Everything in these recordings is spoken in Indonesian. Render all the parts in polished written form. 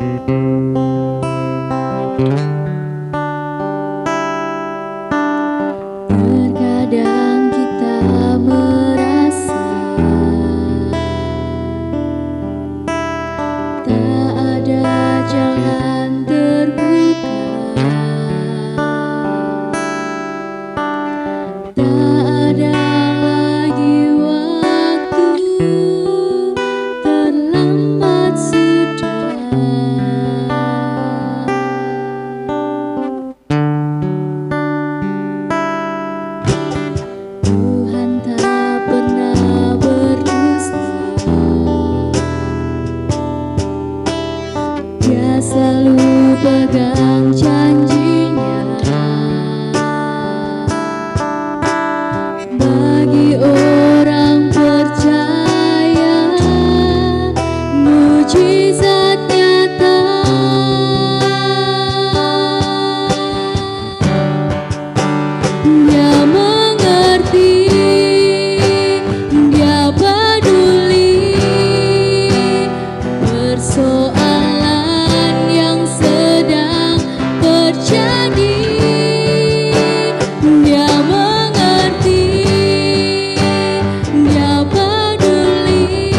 Terkadang kita merasa tak ada jalan terbuka, tak ada lagi waktu, terlambat sudah. Tuhan tak pernah berdusta, Dia selalu pegang janjinya. Bagi orang percaya, mujizat nyata. Dia mengerti, Dia peduli persoalan yang sedang terjadi. Dia mengerti, Dia peduli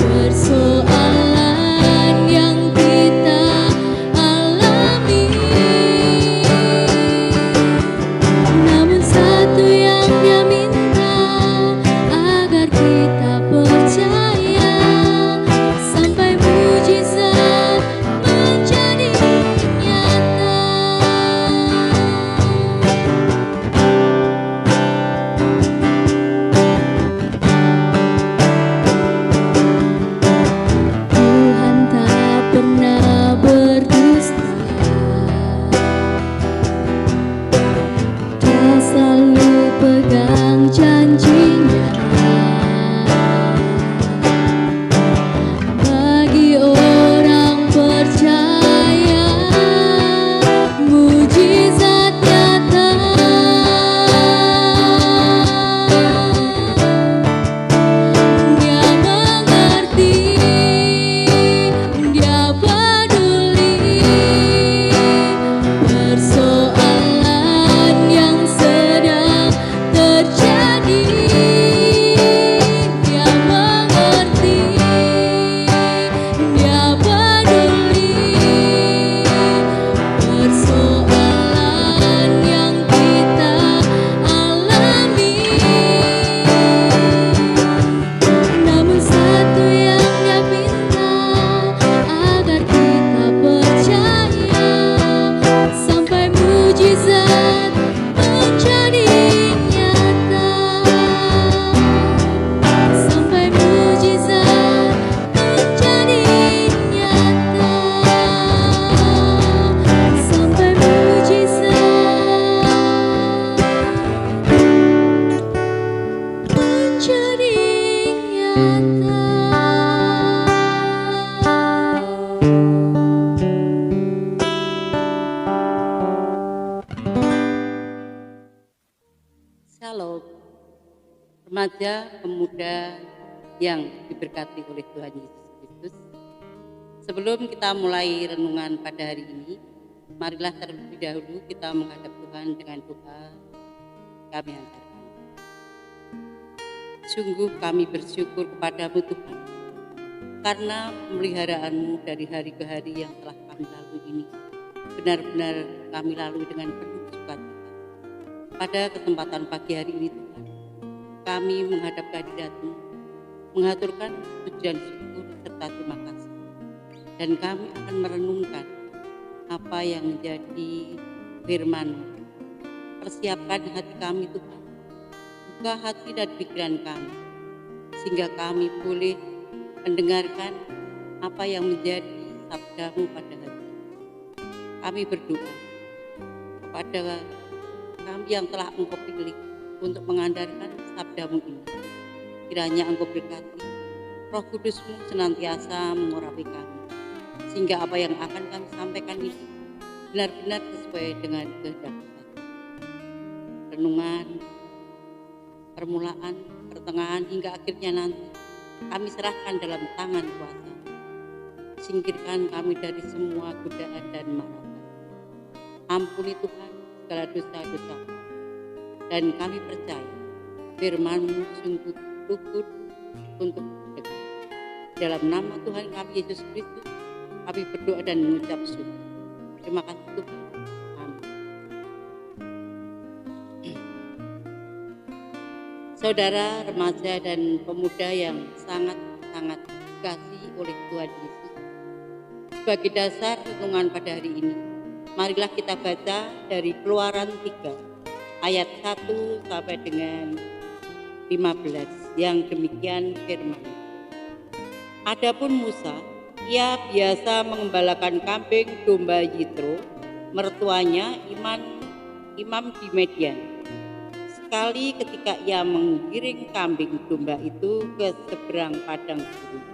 persoalan yang kita alami. Namun satu yang Dia minta, agar kita percaya sampai mujizat menjadi nyata. Tuhan tak pernah berdusta, Dia selalu pegang janjinya. Bagi orang percaya, mujizat nyata. Dia mengerti, Dia peduli persoalan yang sedang terjadi. Dia mengerti, Dia peduli persoalan yang kita alami. Namun satu yang Dia minta, agar kita percaya sampai mujizat menjadi nyata. Sampai mujizat menjadi nyata. Sampai mujizat menjadi nyata. Shalom, remaja pemuda yang diberkati oleh Tuhan Yesus Kristus. Sebelum kita mulai renungan pada hari ini, marilah terlebih dahulu kita menghadap Tuhan dengan doa. Kami hantarkan. Sungguh kami bersyukur kepadamu Tuhan, karena pemeliharaanmu dari hari ke hari yang telah kami lalui ini benar-benar kami lalui dengan penuh sukacita. Pada kesempatan pagi hari ini Tuhan, kami menghadap kehadirat-Mu, mengaturkan pujian syukur serta terima kasih. Dan kami akan merenungkan apa yang menjadi firman-Mu. Persiapkan hati kami Tuhan, buka hati dan pikiran kami, sehingga kami boleh mendengarkan apa yang menjadi sabda-Mu pada hari ini. Kami berdoa kepada kami yang telah Engkau pilih untuk mengandalkan sabda-Mu ini. Kiranya Engkau berkati, Roh Kudus-Mu senantiasa mengurapi kami, sehingga apa yang akan kami sampaikan ini benar-benar sesuai dengan kehendak-Mu. Renungan, permulaan, pertengahan hingga akhirnya nanti kami serahkan dalam tangan kuasa. Singkirkan kami dari semua godaan dan marahan. Ampuni Tuhan segala dosa-dosa kami. Dan kami percaya firman-Mu sungguh luput untuk dekat. Dalam nama Tuhan kami Yesus Kristus, kami berdoa dan mengucap syukur. Terima kasih Tuhan. Amin. Saudara, remaja dan pemuda yang sangat-sangat dikasihi oleh Tuhan Yesus, sebagai dasar renungan pada hari ini, marilah kita baca dari Keluaran 3 ayat 1 sampai dengan 15 yang demikian firman. Adapun Musa, ia biasa mengembalakan kambing domba Yitro, mertuanya imam di Median. Sekali ketika ia menggiring kambing domba itu ke seberang padang gurun,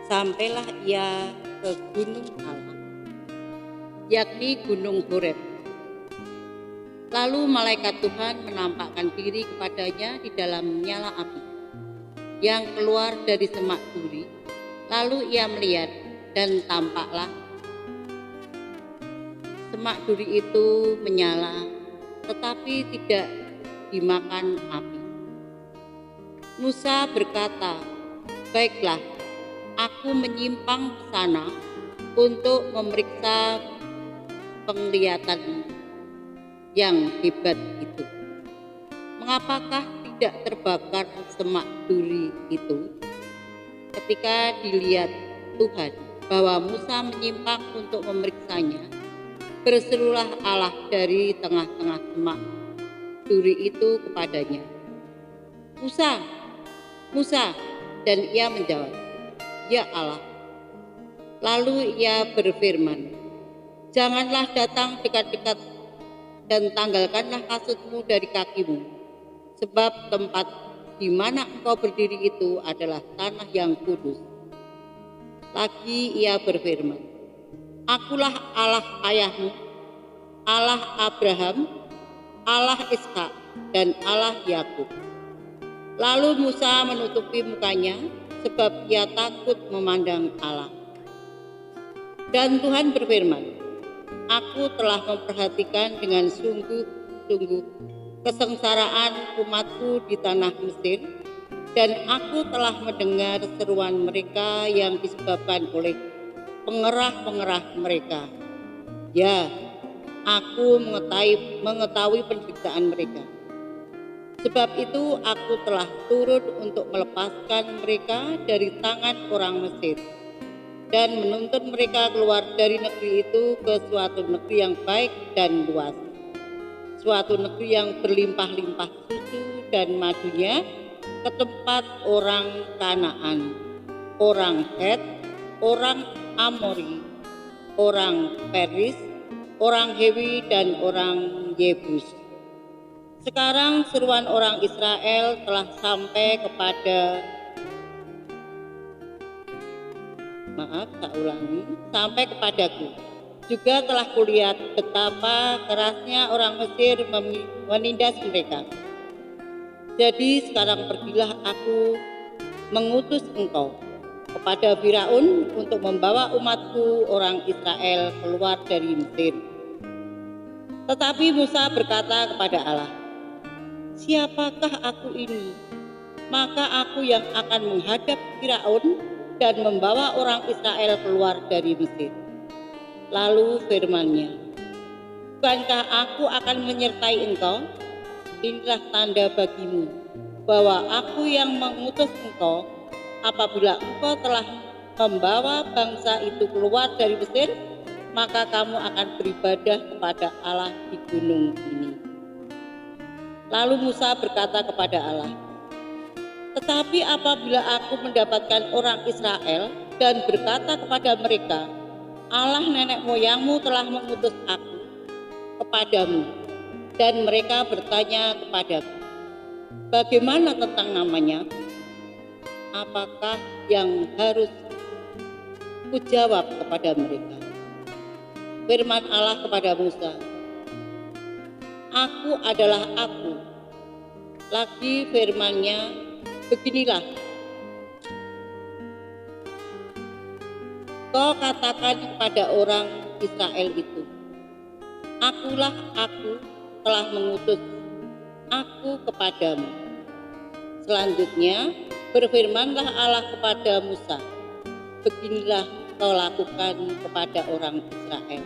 sampailah ia ke gunung Allah, yakni gunung Horeb. Lalu malaikat Tuhan menampakkan diri kepadanya di dalam nyala api yang keluar dari semak duri. Lalu ia melihat dan tampaklah semak duri itu menyala, tetapi tidak dimakan api. Musa berkata, "Baiklah, aku menyimpang ke sana untuk memeriksa penglihatan yang hebat itu. Mengapakah tidak terbakar semak duri itu?" Ketika dilihat Tuhan bahwa Musa menyimpang untuk memeriksanya, berserulah Allah dari tengah-tengah semak duri itu kepadanya, "Musa, Musa," dan ia menjawab, "Ya Allah." Lalu ia berfirman, "Janganlah datang dekat-dekat dan tanggalkanlah kasutmu dari kakimu, sebab tempat di mana engkau berdiri itu adalah tanah yang kudus." Lagi ia berfirman, "Akulah Allah ayahmu, Allah Abraham, Allah Ishak, dan Allah Yakub." Lalu Musa menutupi mukanya sebab ia takut memandang Allah. Dan Tuhan berfirman, "Aku telah memperhatikan dengan sungguh-sungguh kesengsaraan umatku di tanah Mesir, dan aku telah mendengar seruan mereka yang disebabkan oleh pengerah-pengerah mereka. Ya, aku mengetahui penderitaan mereka. Sebab itu aku telah turun untuk melepaskan mereka dari tangan orang Mesir dan menuntun mereka keluar dari negeri itu ke suatu negeri yang baik dan luas, suatu negeri yang berlimpah-limpah susu dan madunya, ke tempat orang Kanaan, orang Het, orang Amori, orang Peris, orang Hewi, dan orang Yebus. Sekarang seruan orang Israel telah sampai sampai kepadaku. Juga telah kulihat betapa kerasnya orang Mesir menindas mereka. Jadi sekarang pergilah, aku mengutus engkau kepada Firaun untuk membawa umatku orang Israel keluar dari Mesir." Tetapi Musa berkata kepada Allah, "Siapakah aku ini? Maka aku yang akan menghadap Firaun dan membawa orang Israel keluar dari Mesir." Lalu firman-Nya, "Bukankah aku akan menyertai engkau? Inilah tanda bagimu bahwa aku yang mengutus engkau. Apabila engkau telah membawa bangsa itu keluar dari Mesir, maka kamu akan beribadah kepada Allah di gunung ini." Lalu Musa berkata kepada Allah, "Tetapi apabila aku mendapatkan orang Israel dan berkata kepada mereka, Allah nenek moyangmu telah mengutus aku kepadamu, dan mereka bertanya kepadaku, bagaimana tentang namanya? Apakah yang harus kujawab kepada mereka?" Firman Allah kepada Musa, "Aku adalah Aku." Lagi firman-Nya, "Beginilah, Kau katakan kepada orang Israel itu, Akulah aku telah mengutus aku kepadamu. Selanjutnya berfirmanlah Allah kepada Musa, beginilah kau lakukan kepada orang Israel.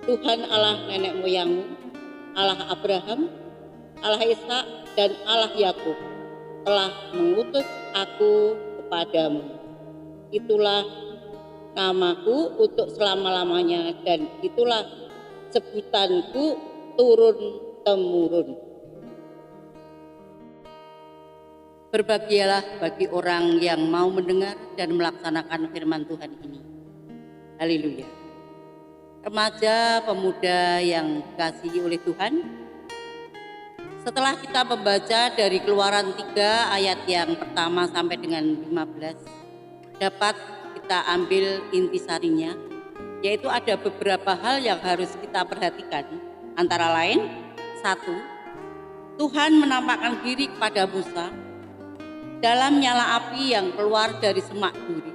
Tuhan Allah nenek moyangmu, Allah Abraham, Allah Ishak, dan Allah Yakub telah mengutus aku kepadamu. Itulah namaku untuk selama-lamanya, dan itulah sebutanku turun-temurun. Berbahagialah bagi orang yang mau mendengar dan melaksanakan firman Tuhan ini. Haleluya. Remaja pemuda yang dikasihi oleh Tuhan, setelah kita membaca dari Keluaran 3 ayat yang pertama sampai dengan 15, dapat kita ambil intisarinya, yaitu ada beberapa hal yang harus kita perhatikan. Antara lain, 1, Tuhan menampakkan diri kepada Musa dalam nyala api yang keluar dari semak duri,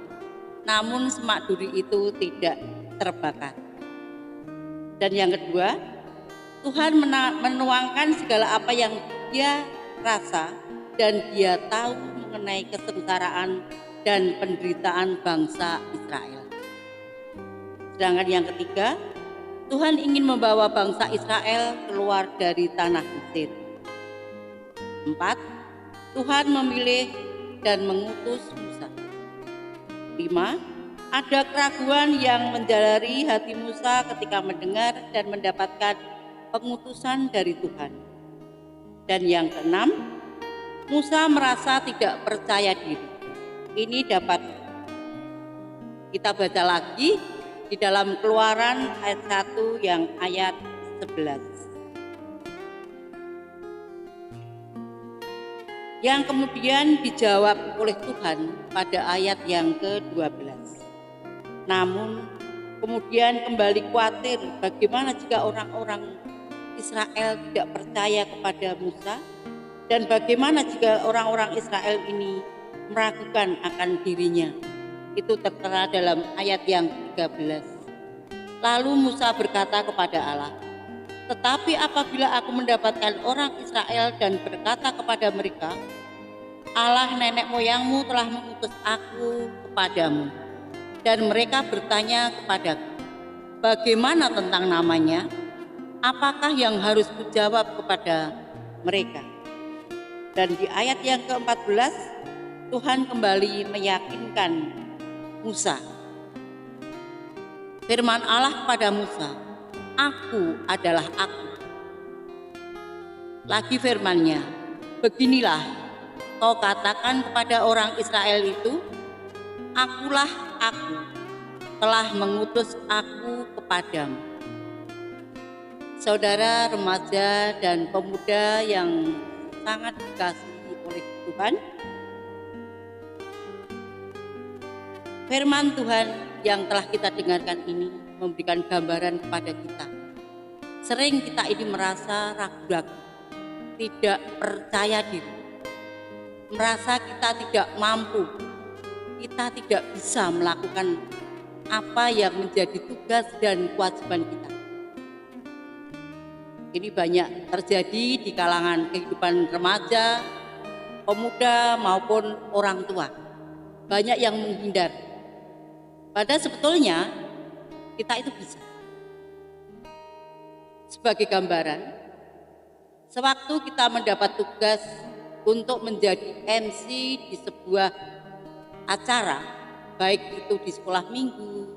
namun semak duri itu tidak terbakar. Dan yang kedua, Tuhan menuangkan segala apa yang dia rasa dan dia tahu mengenai kesengsaraan dan penderitaan bangsa Israel. Sedangkan yang ketiga, Tuhan ingin membawa bangsa Israel keluar dari tanah Mesir. 4, Tuhan memilih dan mengutus Musa. 5, ada keraguan yang menjalari hati Musa ketika mendengar dan mendapatkan pengutusan dari Tuhan. Dan yang keenam, Musa merasa tidak percaya diri. Ini dapat kita baca lagi di dalam Keluaran ayat 1 yang ayat 11. Yang kemudian dijawab oleh Tuhan pada ayat yang ke-12. Namun kemudian kembali khawatir bagaimana jika orang-orang Israel tidak percaya kepada Musa, dan bagaimana jika orang-orang Israel ini meragukan akan dirinya. Itu tertera dalam ayat yang 13. Lalu Musa berkata kepada Allah, tetapi apabila aku mendapatkan orang Israel dan berkata kepada mereka, Allah nenek moyangmu telah mengutus aku kepadamu, dan mereka bertanya kepadaku, bagaimana tentang namanya? Apakah yang harus kujawab kepada mereka? Dan di ayat yang ke-14, Tuhan kembali meyakinkan Musa. Firman Allah kepada Musa, Aku adalah aku. Lagi firman-Nya, beginilah kau katakan kepada orang Israel itu, Akulah aku, telah mengutus aku kepadamu. Saudara remaja dan pemuda yang sangat dikasihi oleh Tuhan, firman Tuhan yang telah kita dengarkan ini memberikan gambaran kepada kita. Sering kita ini merasa ragu-ragu, tidak percaya diri, merasa kita tidak mampu, kita tidak bisa melakukan apa yang menjadi tugas dan kewajiban kita. Ini banyak terjadi di kalangan kehidupan remaja, pemuda maupun orang tua. Banyak yang menghindar. Padahal sebetulnya kita itu bisa. Sebagai gambaran, sewaktu kita mendapat tugas untuk menjadi MC di sebuah acara, baik itu di sekolah minggu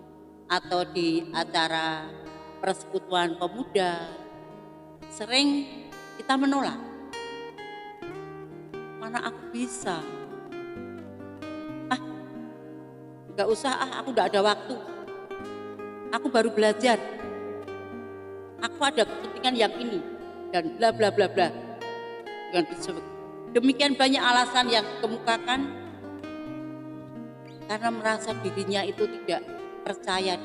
atau di acara persekutuan pemuda, sering kita menolak. Mana aku bisa? Gak usah, aku gak ada waktu. Aku baru belajar. Aku ada kepentingan yang ini dan bla bla bla bla. Demikian banyak alasan yang dikemukakan karena merasa dirinya itu tidak percaya.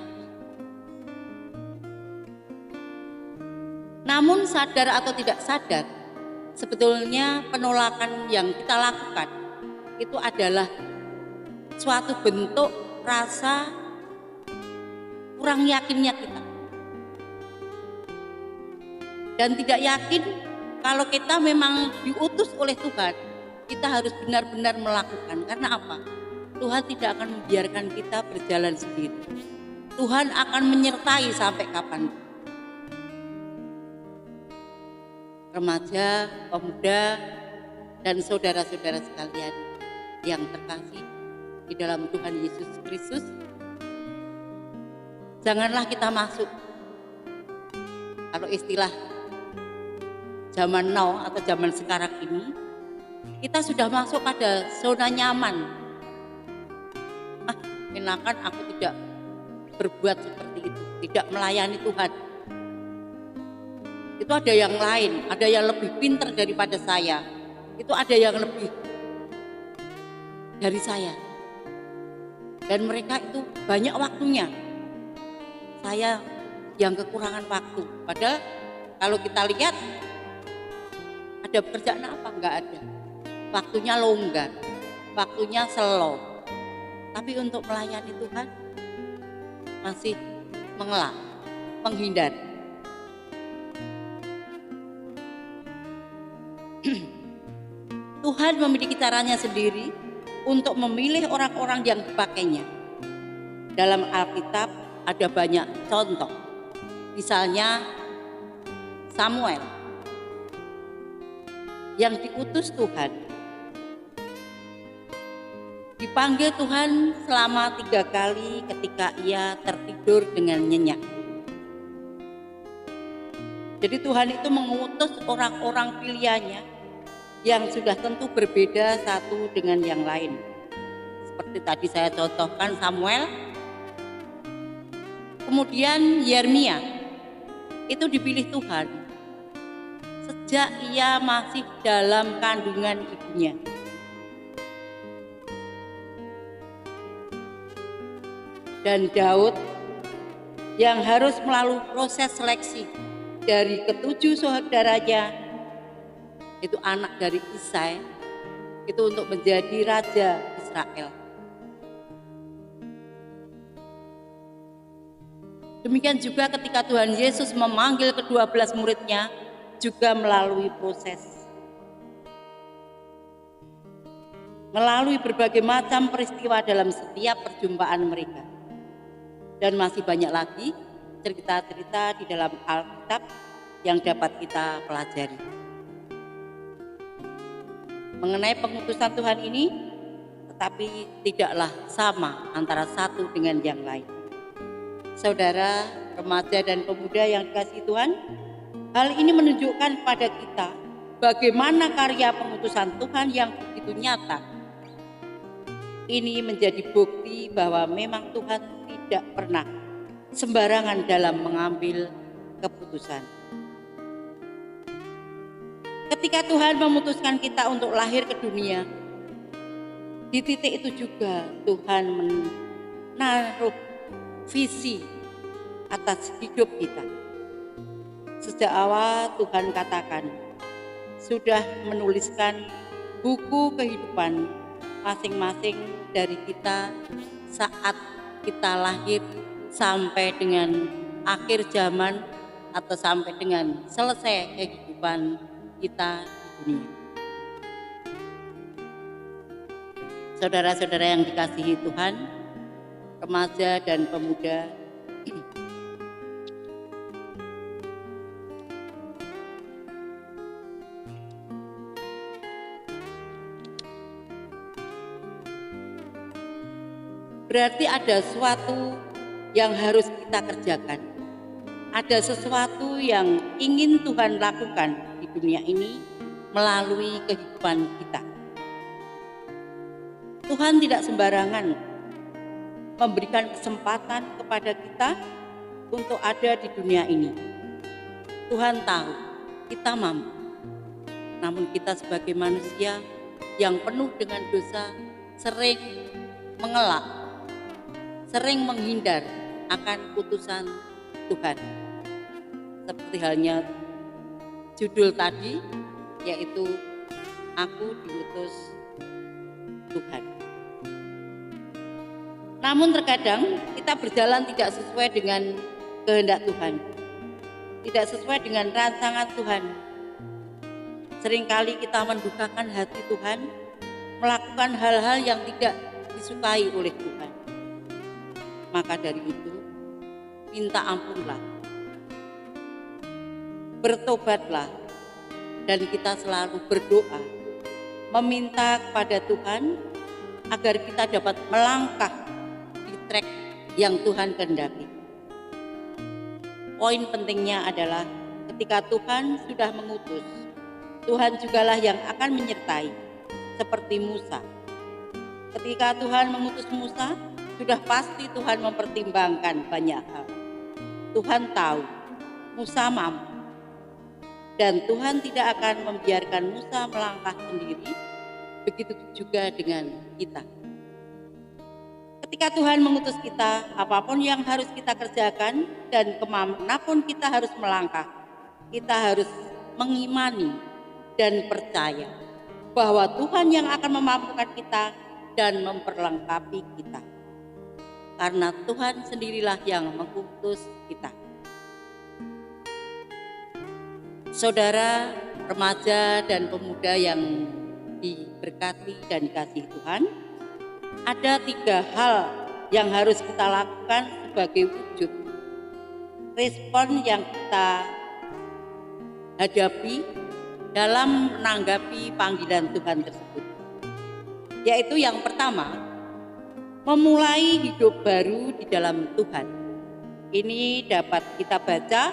Namun sadar atau tidak sadar, sebetulnya penolakan yang kita lakukan itu adalah suatu bentuk rasa kurang yakinnya kita. Dan tidak yakin kalau kita memang diutus oleh Tuhan, kita harus benar-benar melakukan. Karena apa? Tuhan tidak akan membiarkan kita berjalan sendiri. Tuhan akan menyertai sampai kapan. Remaja, pemuda, dan saudara-saudara sekalian yang terkasih di dalam Tuhan Yesus Kristus, janganlah kita masuk, kalau istilah zaman now atau zaman sekarang ini, kita sudah masuk pada zona nyaman. Enakan aku tidak berbuat seperti itu, tidak melayani Tuhan. Itu ada yang lain, ada yang lebih pintar daripada saya. Itu ada yang lebih dari saya. Dan mereka itu banyak waktunya. Saya yang kekurangan waktu. Padahal kalau kita lihat, ada pekerjaan apa? Enggak ada. Waktunya longgar, waktunya slow. Tapi untuk melayani Tuhan masih mengelak, menghindar. Tuhan memiliki caranya sendiri untuk memilih orang-orang yang dipakainya. Dalam Alkitab ada banyak contoh. Misalnya Samuel yang diutus Tuhan, dipanggil Tuhan selama 3 kali ketika ia tertidur dengan nyenyak. Jadi Tuhan itu mengutus orang-orang pilihannya yang sudah tentu berbeda satu dengan yang lain. Seperti tadi saya contohkan Samuel, kemudian Yeremia itu dipilih Tuhan sejak ia masih dalam kandungan ibunya. Dan Daud yang harus melalui proses seleksi dari ketujuh saudaranya, itu anak dari Isai, itu untuk menjadi raja Israel. Demikian juga ketika Tuhan Yesus memanggil ke-12 muridnya, juga melalui proses. Melalui berbagai macam peristiwa dalam setiap perjumpaan mereka. Dan masih banyak lagi cerita-cerita di dalam Alkitab yang dapat kita pelajari. Mengenai pengutusan Tuhan ini, tetapi tidaklah sama antara satu dengan yang lain. Saudara, remaja dan pemuda yang dikasihi Tuhan, hal ini menunjukkan pada kita bagaimana karya pengutusan Tuhan yang begitu nyata. Ini menjadi bukti bahwa memang Tuhan tidak pernah sembarangan dalam mengambil keputusan. Ketika Tuhan memutuskan kita untuk lahir ke dunia, di titik itu juga Tuhan menaruh visi atas hidup kita. Sejak awal Tuhan katakan, sudah menuliskan buku kehidupan masing-masing dari kita saat kita lahir sampai dengan akhir zaman atau sampai dengan selesai kehidupan kita di dunia. Saudara-saudara yang dikasihi Tuhan, remaja dan pemuda, berarti ada sesuatu yang harus kita kerjakan. Ada sesuatu yang ingin Tuhan lakukan di dunia ini melalui kehidupan kita. Tuhan tidak sembarangan memberikan kesempatan kepada kita untuk ada di dunia ini. Tuhan tahu kita mampu, namun kita sebagai manusia yang penuh dengan dosa sering mengelak, sering menghindar akan putusan Tuhan. Seperti halnya judul tadi, yaitu Aku Diutus Tuhan. Namun terkadang kita berjalan tidak sesuai dengan kehendak Tuhan, tidak sesuai dengan rancangan Tuhan. Seringkali kita mendukakan hati Tuhan, melakukan hal-hal yang tidak disukai oleh Tuhan. Maka dari itu, minta ampunlah, bertobatlah, dan kita selalu berdoa, meminta kepada Tuhan agar kita dapat melangkah di trek yang Tuhan kehendaki. Poin pentingnya adalah ketika Tuhan sudah mengutus, Tuhan jugalah yang akan menyertai, seperti Musa. Ketika Tuhan mengutus Musa, sudah pasti Tuhan mempertimbangkan banyak hal. Tuhan tahu Musa mampu, dan Tuhan tidak akan membiarkan Musa melangkah sendiri. Begitu juga dengan kita. Ketika Tuhan mengutus kita, apapun yang harus kita kerjakan dan kemanapun kita harus melangkah, kita harus mengimani dan percaya bahwa Tuhan yang akan memampukan kita dan memperlengkapi kita. Karena Tuhan sendirilah yang mengutus kita. Saudara, remaja dan pemuda yang diberkati dan dikasihi Tuhan, ada 3 hal yang harus kita lakukan sebagai wujud respon yang kita hadapi dalam menanggapi panggilan Tuhan tersebut. Yaitu yang pertama, memulai hidup baru di dalam Tuhan. Ini dapat kita baca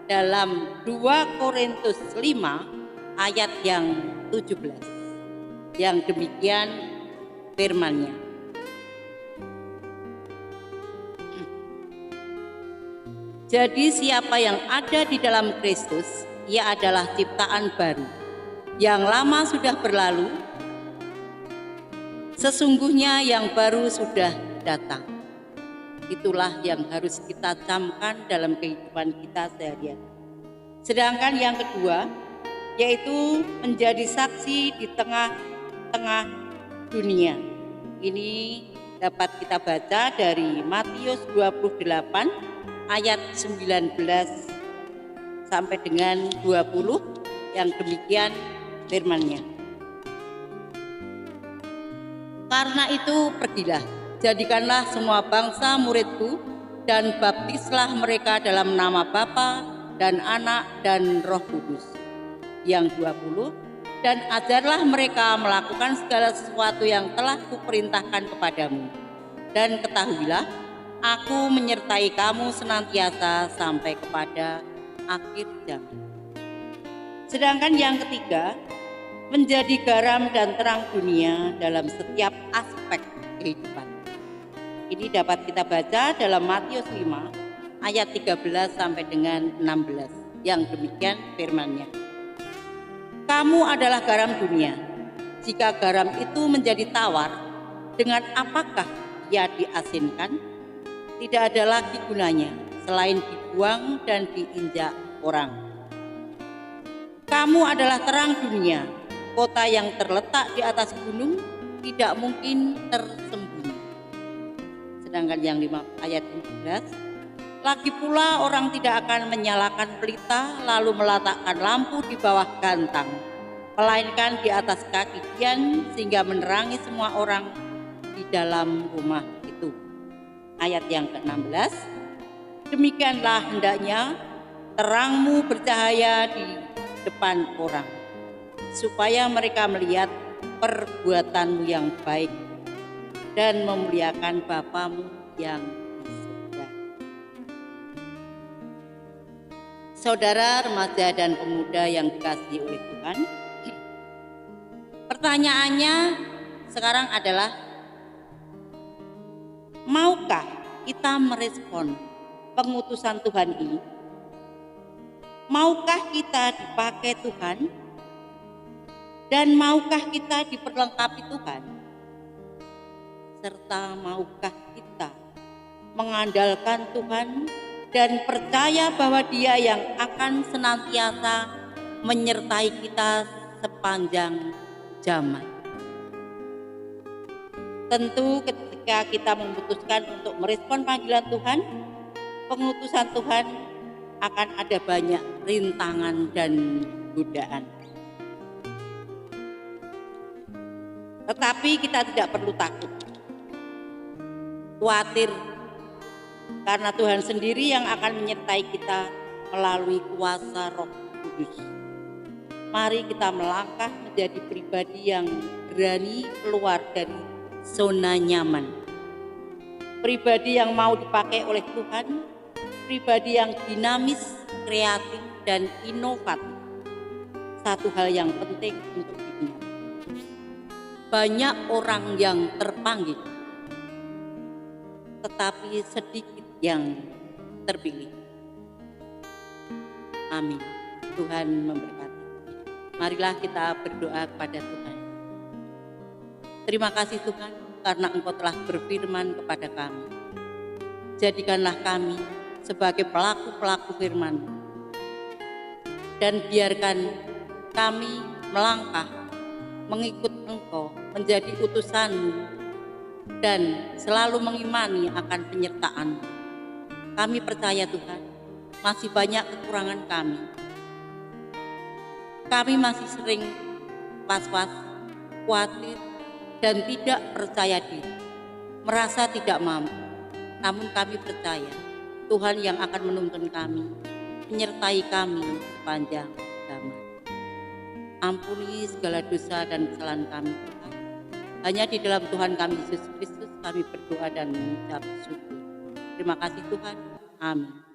dalam 2 Korintus 5 ayat yang 17. Yang demikian firman-Nya. Jadi siapa yang ada di dalam Kristus, ia adalah ciptaan baru. Yang lama sudah berlalu, sesungguhnya yang baru sudah datang. Itulah yang harus kita camkan dalam kehidupan kita sehari-hari. Sedangkan yang kedua, yaitu menjadi saksi di tengah dunia. Ini dapat kita baca dari Matius 28 ayat 19 sampai dengan 20, yang demikian firman-Nya. Karena itu pergilah, jadikanlah semua bangsa muridku dan baptislah mereka dalam nama Bapa dan Anak dan Roh Kudus. Yang 20, dan ajarlah mereka melakukan segala sesuatu yang telah kuperintahkan kepadamu. Dan ketahuilah, aku menyertai kamu senantiasa sampai kepada akhir zaman. Sedangkan yang ketiga, menjadi garam dan terang dunia dalam setiap aspek kehidupan. Ini dapat kita baca dalam Matius 5 ayat 13 sampai dengan 16. Yang demikian firman-Nya. Kamu adalah garam dunia. Jika garam itu menjadi tawar, dengan apakah ia diasinkan? Tidak ada lagi gunanya selain dibuang dan diinjak orang. Kamu adalah terang dunia. Kota yang terletak di atas gunung tidak mungkin tersembunyi. Sedangkan yang 5 ayat 15, lagi pula orang tidak akan menyalakan pelita lalu meletakkan lampu di bawah gantang, melainkan di atas kaki tiang sehingga menerangi semua orang di dalam rumah itu. Ayat yang ke-16, demikianlah hendaknya terangmu bercahaya di depan orang, supaya mereka melihat perbuatanmu yang baik dan memuliakan Bapamu yang di surga. Saudara, remaja dan pemuda yang dikasihi oleh Tuhan, pertanyaannya sekarang adalah, maukah kita merespon pengutusan Tuhan ini? Maukah kita dipakai Tuhan? Dan maukah kita diperlengkapi Tuhan? Serta maukah kita mengandalkan Tuhan dan percaya bahwa Dia yang akan senantiasa menyertai kita sepanjang zaman? Tentu ketika kita memutuskan untuk merespon panggilan Tuhan, pengutusan Tuhan, akan ada banyak rintangan dan godaan. Tetapi kita tidak perlu takut, khawatir, karena Tuhan sendiri yang akan menyertai kita melalui kuasa Roh Kudus. Mari kita melangkah menjadi pribadi yang berani keluar dari zona nyaman. Pribadi yang mau dipakai oleh Tuhan, pribadi yang dinamis, kreatif, dan inovatif. Satu hal yang penting untuk diingat. Banyak orang yang terpanggil, tetapi sedikit yang terpilih. Amin. Tuhan memberkati. Marilah kita berdoa kepada Tuhan. Terima kasih Tuhan, karena Engkau telah berfirman kepada kami. Jadikanlah kami sebagai pelaku-pelaku firman, dan biarkan kami melangkah mengikut Engkau, menjadi utusan-Mu, dan selalu mengimani akan penyertaan. Kami percaya Tuhan, masih banyak kekurangan kami. Kami masih sering was-was, khawatir, dan tidak percaya diri, merasa tidak mampu. Namun kami percaya Tuhan yang akan menuntun kami, menyertai kami sepanjang zaman. Ampuni segala dosa dan kesalahan kami Tuhan. Hanya di dalam Tuhan kami Yesus Kristus kami berdoa dan mengucap syukur. Terima kasih Tuhan. Amin.